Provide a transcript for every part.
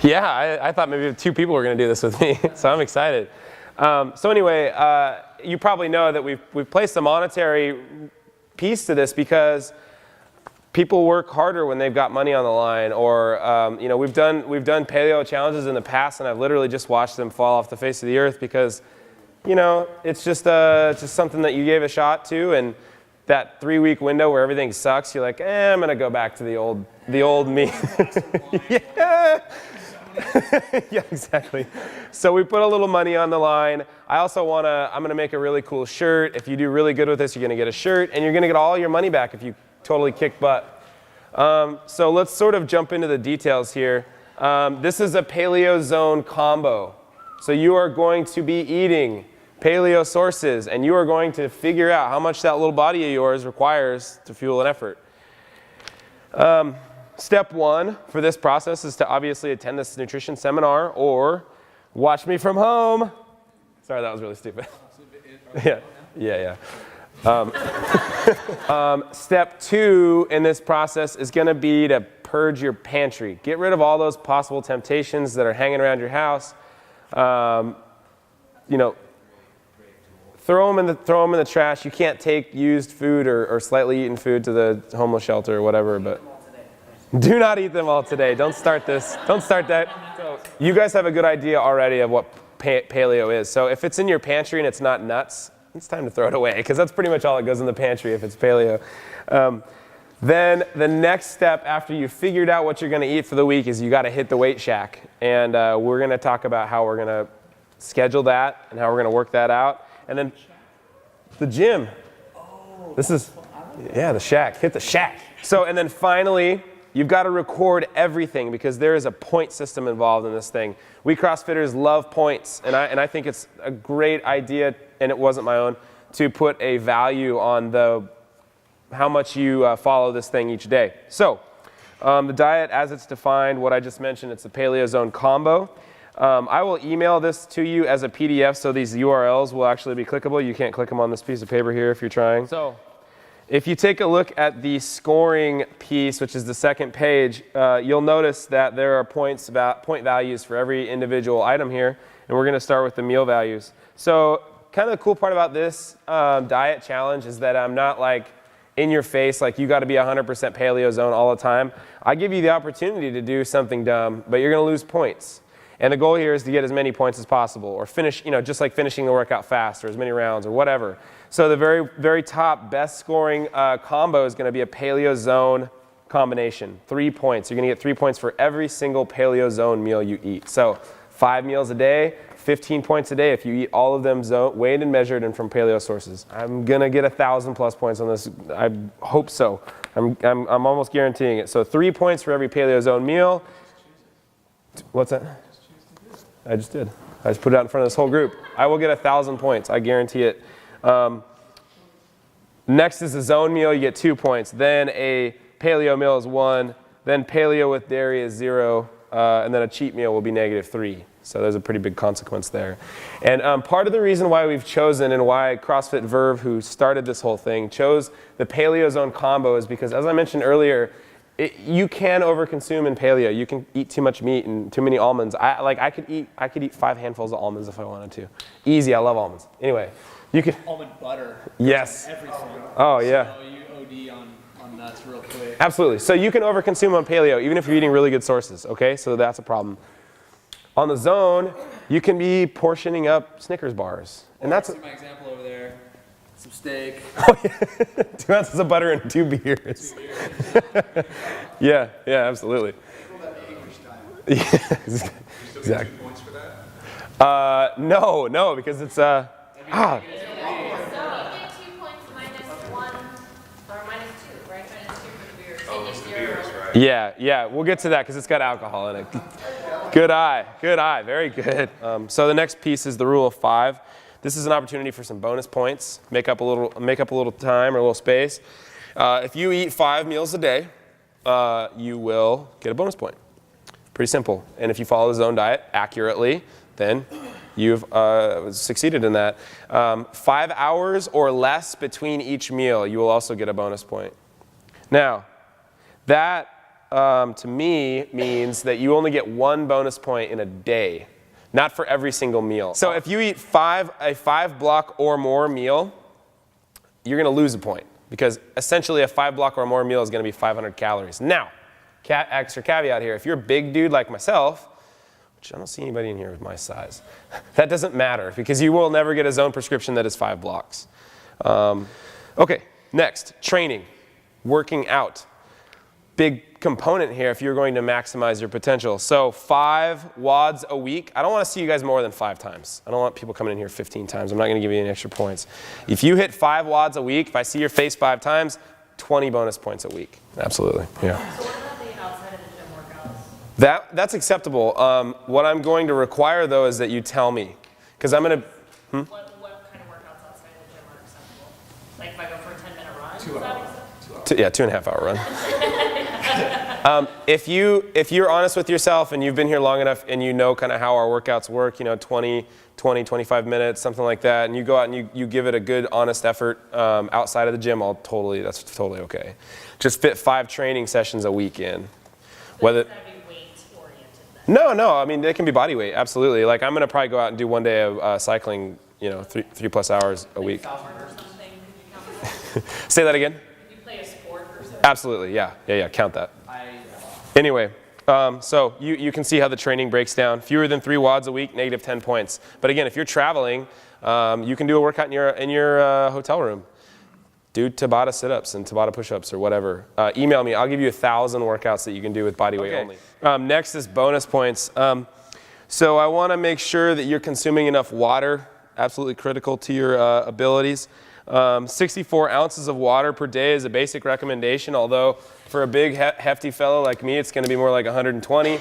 Yeah, I thought maybe 2 people were going to do this with me, so I'm excited. So anyway, you probably know that we've placed a monetary piece to this because people work harder when they've got money on the line, or you know, we've done paleo challenges in the past, and I've literally just watched them fall off the face of the earth because, you know, it's just something that you gave a shot to, and that 3-week window where everything sucks, you're like, I'm gonna go back to the old me. Yeah. Yeah, exactly. So we put a little money on the line. I also I'm gonna make a really cool shirt. If you do really good with this, you're gonna get a shirt, and you're gonna get all your money back if you totally kick butt. So let's sort of jump into the details here. This is a Paleo Zone combo. So you are going to be eating paleo sources, and you are going to figure out how much that little body of yours requires to fuel an effort. Step 1 for this process is to obviously attend this nutrition seminar or watch me from home. Sorry, that was really stupid. Yeah. Step 2 in this process is going to be to purge your pantry. Get rid of all those possible temptations that are hanging around your house. You know, throw them in the trash. You can't take used food or slightly eaten food to the homeless shelter or whatever, but do not eat them all today. Don't start this. Don't start that. So you guys have a good idea already of what paleo is. So if it's in your pantry and it's not nuts, it's time to throw it away, because that's pretty much all that goes in the pantry if it's paleo. Then the next step after you've figured out what you're going to eat for the week is you got to hit the weight shack. And we're going to talk about how we're going to schedule that and how we're going to work that out. And then the gym. This is, yeah, the shack. Hit the shack. So, and then finally, you've got to record everything, because there is a point system involved in this thing. We CrossFitters love points, and I think it's a great idea, and it wasn't my own, to put a value on how much you follow this thing each day. So the diet as it's defined, what I just mentioned, it's a Paleo Zone combo. I will email this to you as a PDF, so these URLs will actually be clickable. You can't click them on this piece of paper here if you're trying. So if you take a look at the scoring piece, which is the second page, you'll notice that there are point values for every individual item here, and we're going to start with the meal values. So kind of the cool part about this diet challenge is that I'm not like in your face, like you got to be 100% Paleo Zone all the time. I give you the opportunity to do something dumb, but you're going to lose points. And the goal here is to get as many points as possible, or finish, you know, just like finishing the workout fast, or as many rounds, or whatever. So the very, very top best scoring combo is going to be a Paleo Zone combination. 3 points. You're going to get 3 points for every single Paleo Zone meal you eat. So 5 meals a day, 15 points a day if you eat all of them weighed and measured and from paleo sources. I'm going to get 1,000+ points on this. I hope so. I'm almost guaranteeing it. So 3 points for every Paleo Zone meal. What's that? I just did. I just put it out in front of this whole group. I will get 1,000 points. I guarantee it. Next is a zone meal. You get 2 points. Then a paleo meal is 1. Then paleo with dairy is 0. And then a cheat meal will be -3. So there's a pretty big consequence there. And part of the reason why we've chosen, and why CrossFit Verve, who started this whole thing, chose the Paleo Zone combo is because, as I mentioned earlier, you can overconsume in paleo. You can eat too much meat and too many almonds. I could eat 5 handfuls of almonds if I wanted to. Easy, I love almonds. Anyway, you could. Almond butter. Yes. Everything. Oh yeah. So you OD on nuts real quick. Absolutely. So you can overconsume on paleo even if you're eating really good sources. Okay, so that's a problem. On the zone, you can be portioning up Snickers bars, and that's. See my example over there. Some steak. Oh, yeah. 2 ounces of butter and 2 beers. Yeah, absolutely. Yeah, exactly. You still get 2 points for that? No, because it's So you get 2 points -1 or -2, right? -2 for the beers. Oh, it's the beers, right? Yeah, we'll get to that because it's got alcohol in it. Good eye, very good. So the next piece is the rule of 5. This is an opportunity for some bonus points. Make up a little time or a little space. If you eat 5 meals a day, you will get a bonus point. Pretty simple. And if you follow the zone diet accurately, then you've succeeded in that. 5 hours or less between each meal, you will also get a bonus point. Now, that to me means that you only get 1 bonus point in a day, not for every single meal. So if you eat a 5 block or more meal, you're going to lose a point because essentially a 5 block or more meal is going to be 500 calories. Now, extra caveat here, if you're a big dude like myself, which I don't see anybody in here with my size, that doesn't matter because you will never get a zone prescription that is 5 blocks. Okay, next, training, working out. Big component here if you're going to maximize your potential. So 5 WODs a week. I don't want to see you guys more than 5 times. I don't want people coming in here 15 times. I'm not going to give you any extra points. If you hit 5 WODs a week, if I see your face 5 times, 20 bonus points a week. Absolutely, yeah. So what about the outside of the gym workouts? That's acceptable. What I'm going to require though is that you tell me. Because I'm going to, What kind of workouts outside of the gym are acceptable? Like if I go for a 10-minute run, 2 is that hours. acceptable? yeah, 2.5 hour run. If you're honest with yourself and you've been here long enough and you know kind of how our workouts work, 20, 25 minutes, something like that, and you go out and you give it a good, honest effort outside of the gym, that's totally okay. Just fit 5 training sessions a week in. Whether it's got to be weight oriented then? No, I mean, they can be body weight, absolutely. Like I'm going to probably go out and do 1 day of cycling, 3+ hours a week. Sport or something, could you count that? Say that again? If you play a sport or something? Absolutely, yeah, count that. Anyway, so you can see how the training breaks down. Fewer than 3 WODs a week, negative 10 points. But again, if you're traveling, you can do a workout in your hotel room. Do Tabata sit-ups and Tabata push-ups or whatever. Email me. I'll give you 1,000 workouts that you can do with body weight only. Next is bonus points. So I want to make sure that you're consuming enough water. Absolutely critical to your abilities. 64 ounces of water per day is a basic recommendation, although for a big hefty fellow like me, it's going to be more like 120.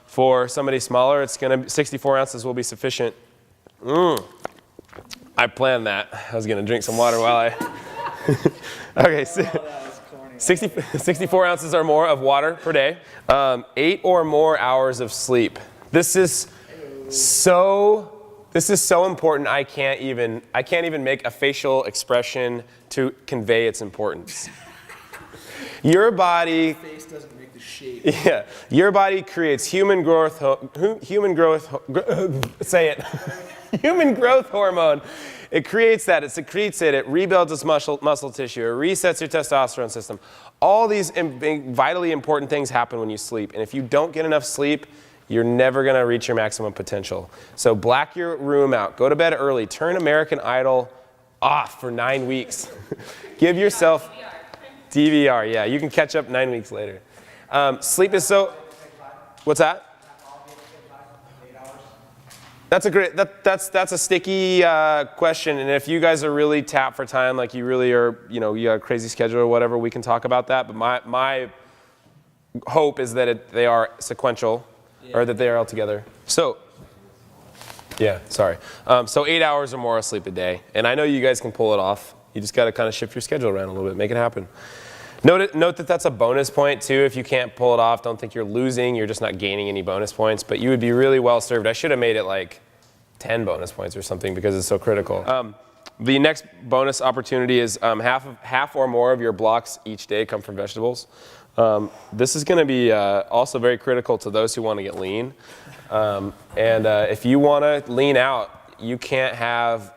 For somebody smaller, 64 ounces will be sufficient. I planned that. I was going to drink some water while I... Okay, 64 ounces or more of water per day. 8 or more hours of sleep. This is so important. I can't even make a facial expression to convey its importance. Your body. Face doesn't make the shape. Yeah, your body creates human growth. Say it. Human growth hormone. It creates that. It secretes it. It rebuilds its muscle tissue. It resets your testosterone system. All these vitally important things happen when you sleep. And if you don't get enough sleep, you're never going to reach your maximum potential. So black your room out. Go to bed early. Turn American Idol off for 9 weeks. Give yourself DVR. Yeah, you can catch up 9 weeks later. Sleep is so... What's that? That's a sticky question, and if you guys are really tapped for time, like you really are, you got a crazy schedule or whatever, we can talk about that. But my hope is that they are sequential, or that they are all together. So, yeah, sorry. So 8 hours or more of sleep a day, and I know you guys can pull it off. You just got to kind of shift your schedule around a little bit, make it happen. Note that that's a bonus point too. If you can't pull it off, don't think you're losing. You're just not gaining any bonus points, but you would be really well served. I should have made it like 10 bonus points or something because it's so critical. The next bonus opportunity is half or more of your blocks each day come from vegetables. This is going to be also very critical to those who want to get lean. If you want to lean out, you can't have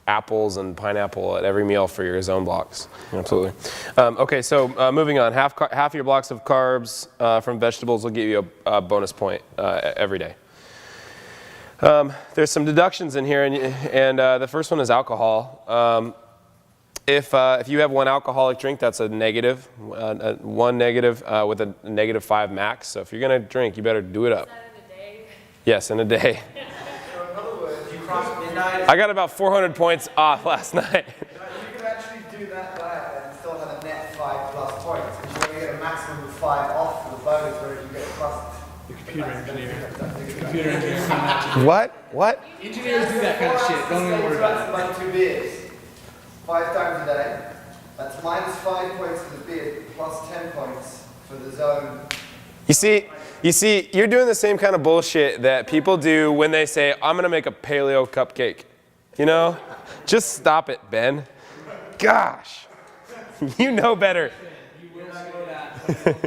apples and pineapple at every meal for your zone blocks. Absolutely. Okay, so moving on. Half your blocks of carbs from vegetables will give you a bonus point every day. There's some deductions in here, and the first one is alcohol. If you have one alcoholic drink, that's a negative, one negative with a -5 max. So if you're going to drink, you better do it up. Is that in a day? Yes, in a day. So in other words, you cross midnight. I got about 400 points off last night. You can actually do that diet and still have a net 5+ points. And you only get a maximum of 5 off for the bonus, whereas you get plus. The computer engineer. What? Engineers do that kind of shit. Don't even worry about it. Like 2 beers, 5 times a day. That's -5 points for the beer, plus 10 points for the zone. You see, you're doing the same kind of bullshit that people do when they say, I'm going to make a paleo cupcake. Just stop it, Ben. Gosh. You know better. You will slow that.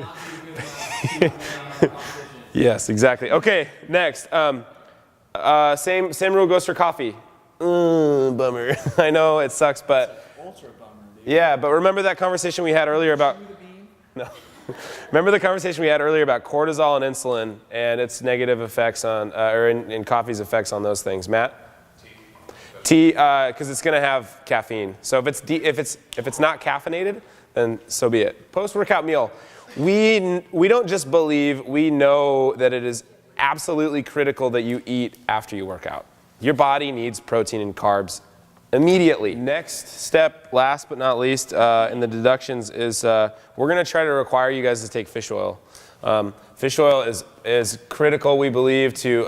Yes, exactly. Okay, next. Same rule goes for coffee. Bummer. I know it sucks, but Ultra bummer, dude. yeah. But remember that conversation we had earlier about no. Remember the conversation we had earlier about cortisol and insulin and its negative effects on, or in coffee's effects on those things. Matt? Tea, because it's going to have caffeine. So if it's not caffeinated, then so be it. Post-workout meal. We don't just believe, we know that it is absolutely critical that you eat after you work out. Your body needs protein and carbs immediately. Next step, last but not least, in the deductions is we're going to try to require you guys to take fish oil. Fish oil is critical, we believe, to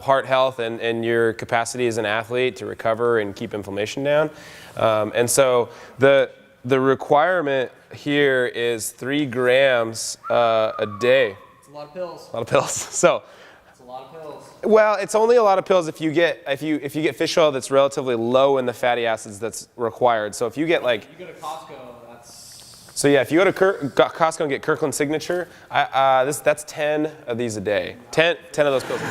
heart health and your capacity as an athlete to recover and keep inflammation down. And so the requirement here is 3 grams a day. It's a lot of pills. A lot of pills. So, It's a lot of pills. well, it's only a lot of pills if you get fish oil that's relatively low in the fatty acids that's required. So if you get like, You go to Costco, that's so yeah, if you go to Costco and get Kirkland Signature, that's 10 of these a day. 10 of those pills.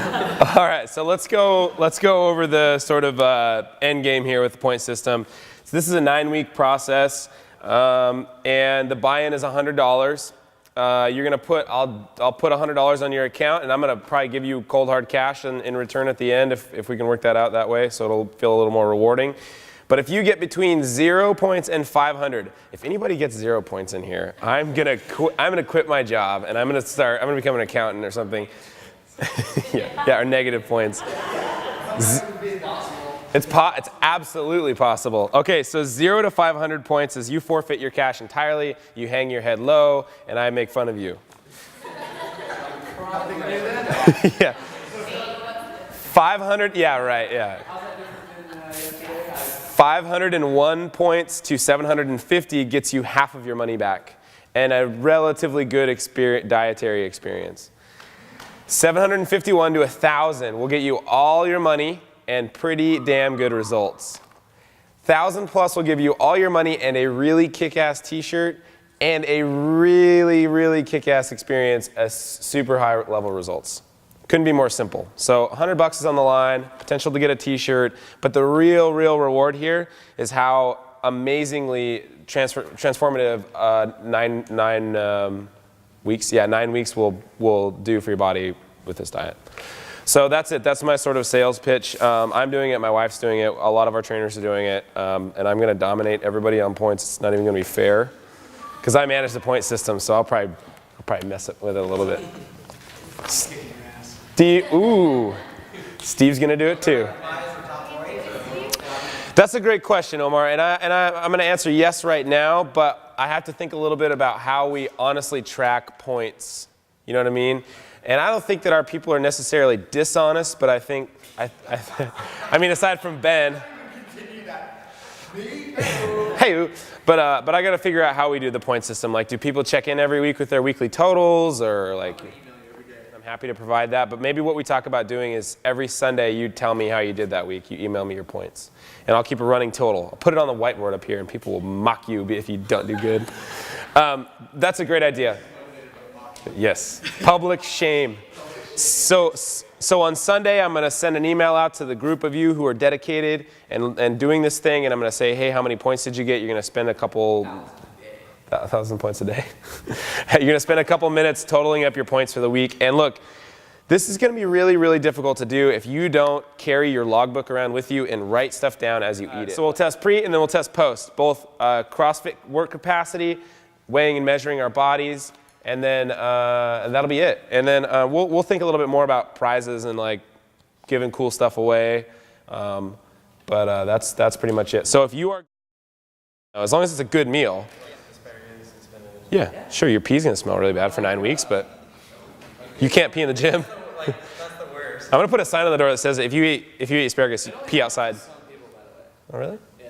All right, so let's go over the sort of end game here with the point system. So this is a 9-week process. And the buy-in is $100. You're gonna put, I'll put $100 on your account, and I'm gonna probably give you cold hard cash in return at the end if we can work that out that way, so it'll feel a little more rewarding. But if you get between 0 points and 500, if anybody gets 0 points in here, I'm gonna quit my job and I'm gonna become an accountant or something. yeah, or negative points. It's absolutely possible. Okay, so 0 to 500 points is you forfeit your cash entirely, you hang your head low, and I make fun of you. Yeah. 500, yeah, right, yeah. 501 points to 750 gets you half of your money back and a relatively good dietary experience. 751 to 1,000 will get you all your money and pretty damn good results. 1,000 plus will give you all your money and a really kick-ass t-shirt and a really, really kick-ass experience as super high level results. Couldn't be more simple. So $100 is on the line, potential to get a t-shirt, but the real reward here is how amazingly transformative 9 weeks will do for your body with this diet. So that's it. That's my sort of sales pitch. I'm doing it. My wife's doing it. A lot of our trainers are doing it. And I'm going to dominate everybody on points. It's not even going to be fair. Because I manage the point system, so I'll probably mess it with it a little bit. Steve's going to do it too. That's a great question, Omar. And I'm going to answer yes right now, but I have to think a little bit about how we honestly track points. You know what I mean? And I don't think that our people are necessarily dishonest, but I think, I mean, aside from Ben. Hey, but I got to figure out how we do the point system. Like, do people check in every week with their weekly totals, or like? I'm happy to provide that, but maybe what we talk about doing is every Sunday you tell me how you did that week. You email me your points, and I'll keep a running total. I'll put it on the whiteboard up here, and people will mock you if you don't do good. That's a great idea. Yes, public shame. So on Sunday, I'm going to send an email out to the group of you who are dedicated and doing this thing, and I'm going to say, hey, how many points did you get? You're going to spend a couple 1,000 points a day. You're going to spend a couple minutes totaling up your points for the week. And look, this is going to be really, really difficult to do if you don't carry your logbook around with you and write stuff down as you eat it. So we'll test pre and then we'll test post, both CrossFit work capacity, weighing and measuring our bodies, and then that'll be it. And then we'll think a little bit more about prizes and like giving cool stuff away. But that's pretty much it. So if you are, as long as it's a good meal. Yeah, sure, your pee's gonna smell really bad for 9 weeks, but you can't pee in the gym. That's the worst. I'm gonna put a sign on the door that says if you eat asparagus, you pee outside. Oh really? Yeah.